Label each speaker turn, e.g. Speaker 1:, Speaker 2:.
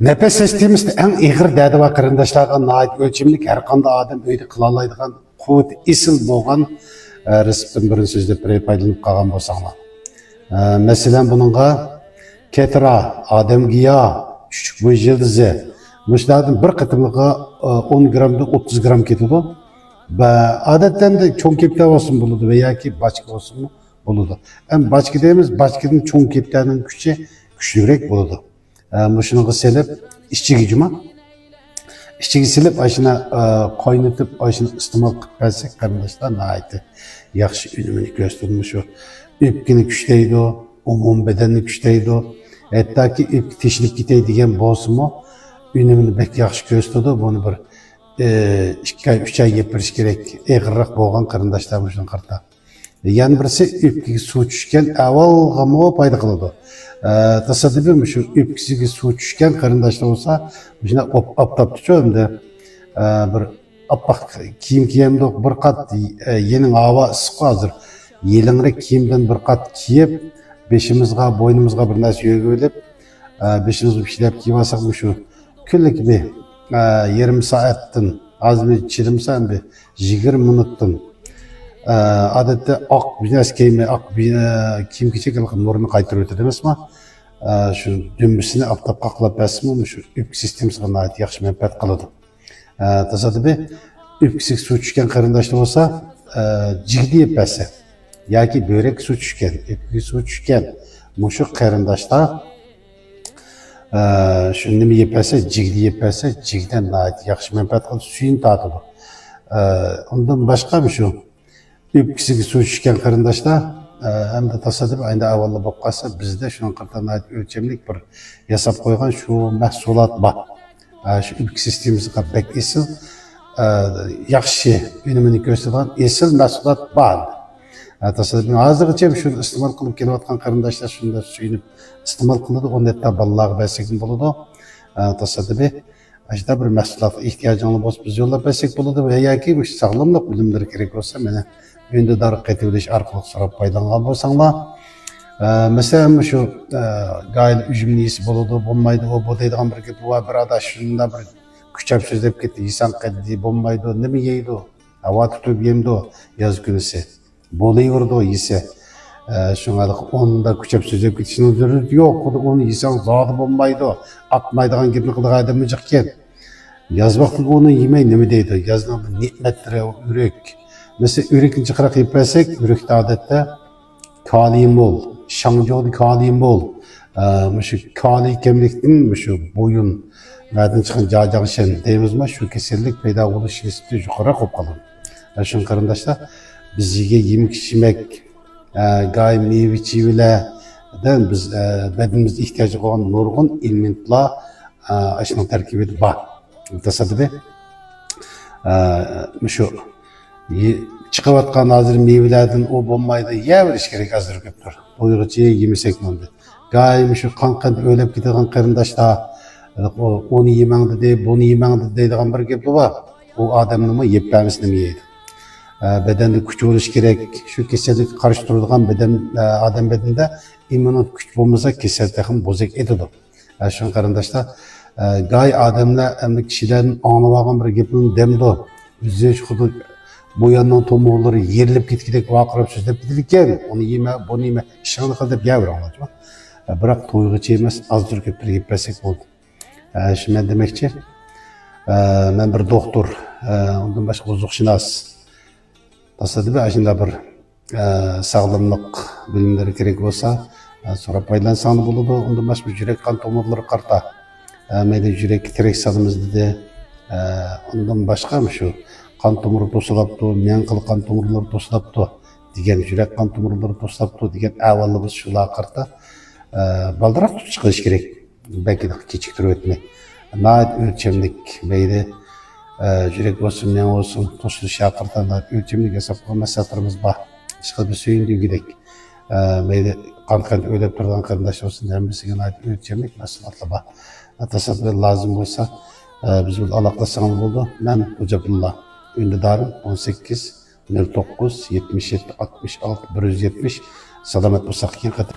Speaker 1: Nefes sistemisi en ağır derdi ve kırındaşlarga nait ölçümlük her kanda adam öyle kılalaydıgan kuvvet isil boğan resiptin birini sözde paylanıp kalgan bolsаңlar. Mesela bununla ketra, adam giya, küçük boy yıldızı, müşterinin bir kıtımlığı 10 gramda 30 gram ketidi. Ve adetten de çoğun kepte olsun buludu veya ki başka olsun mu buludu. Hem başka deyimiz, başkanın çoğun keptenin güçlürek buludu. Şunu selip işçi gücüme, işçi silip aşına kaynatıp aşına istimal kılsak kardeşler naiti yaxşı ünümünü göstermiş o. Öpkini güçteydi o, umum bedenini güçteydi o. Hatta ki öpki teşlik gitey degen bolsun mu, ünümünü bek yaxşı gösterdi. Bunu bir 2-3 ay yepiriş gerek, eğirrak boğan kardeşlermişin karta. Yani birisi öpkiga suv tushgan avvalg'a payda qiladi. Tasodifan shu öpkisiga suv tushgan qarindoshlar bo'lsa, shuna optaptichu endi bir oppoq kiyim kiyamdiq bir qat yening havo issiq hozir. Yelingrak kiyimdan bir qat kiyib, beshimizga, bo'ynimizga bir narsa yo'g'ib olib, beshimizga ishlab kiyib olsak shu kunlik bir yarım saatdan azmi chirimsan bir 20 minutdan adette ak biraz kiyimle ak kiyim keçek nurunu kaytırıyor demez mi? Şu dümbüsünü aptap kaklap basmı şu öpkü sistemine ait yaxşı menfaat kaladı. Tasadifi öpküsü su düşken karındaşlı olsa ciddi yapasa ya ki börek su düşken, öpkü su düşken muşuk karındaşlar şunu mi yapasa cidden ait yaxşı menfaat kaladı suyun tatıdı. Ondan başka bir şu öpkisiga suv tushgan qarindoshlar hamda tasodif aynı avvalda bo'lib qolsa bizda shunga qarata o'lchamlik bir yasab qo'ygan shu mahsulot bor. Shu öpki sistemasiga bek esil yaxshi unumini ko'rsatgan esil mahsulot bor. Tasodif hozirgacha shuni iste'mol qilib kelayotgan qarindoshlar shunda suyunib iste'mol qiladi, unda hatto bolalarga bersak bo'ladi. Tasodif Aşıda bir mahsulot ihtiyacını bo'lsa biz yo'llab bersak bo'ladi va yoki sog'lomlik bilimlari kerak bo'lsa mana endi dori qaytib olish orqali so'rab foydalangan bo'lsanglar, masalan shu gayl ujumnisi bo'ladi, bo'lmaydi, u bu deydigan bir gap va bir adash shunda bir kuchab so'zlab ketdi, inson qaddi bo'lmaydi, nima yeydi, havo tutib yemdi, yoz kunisi bo'laverdi yesa. Şungalık onda küçük sözüp gitişinin zürrüt yok. Onu yesen zadı bombaydı. Akmaydıgan gibini kılık adamı çıkken. Yazmaklık onu yemeyin ne mi deydi? Yazdan bir nimetleri ürek. Mesela ürekin çıkarak yaparsak, ürekte adette kaliyim ol. Şangcıoğlu kaliyim ol. Şu kali kemliktin şu boyun. Nereden çıkan cacağın şen deyimiz mi? Şu kesinlik peyda oluş nisbeti yukarı kopkalım. Şunun karındaşlar biz yemek içmek gay meyve çivilerden biz bedenimizde ihtiyacı olan nurgun ilmintla aşının terkibi var. Tasadifi şu çıkavatkan hazır meyvelerden o bombayda yevriş gerek hazır köptür. Doyurucuya yemesek mümkün. Gay şu kankan ölüp giden karındaşlar onu yemeğinde deyip bunu yemeğinde deydiğen bir köptü var. O adamın mı yiyip vermesini mi yiydi? Bedende güç oluş gerek. Şu kesillik karıştırılgan beden adam bedeninde immünit güç bulmasa kesillikten bozuk ediyor. Şu karındaşlar gay adamlar hem kişilerin anlamagan bir gepinin demdi. Bizde şu bu yandan tomoğları yerilip gitgidek vakırıp sözlep gidikken onu yeme, bunu yeme, işini kaldırıp yavru anlatma. Bırak toyğu emas, azdır köptür yepesek oldu. Şimdi ben demekçi, ben bir doktor, ondan başka uzakşınas. Tasodifi aşında bir sağlamlık bilimleri gerek olsa sonra paylansanı buludu. Ondan başka yürek kan tomarları karta. Meyde yürek tirek salımızda de ondan başka mı şu kan tomuru tosulaptı, meyankılı kan tomurları tosulaptı diyen yürek kan tomurları tosulaptı diyen avvalımız şula karta baldırak tutup çıkış gerek. Belki de keçiktir ötme. Naat ölçemlik meyde yürek olsun, ne olsun, toslu şakırtanlar, ölçümlük hesaplı mesaflarımız var. Çıkıp bir söyündüğü gidek. Meyde kankan öyle turdan karındaş olsun, hemmisine ait ölçümlük mesaflı var. Tasavvur lazım olsa, biz bunu alaklasanız oldu. Ben Hocabullah, ünlüdarım 18 09 77 66 170 selamet bu sakın katı.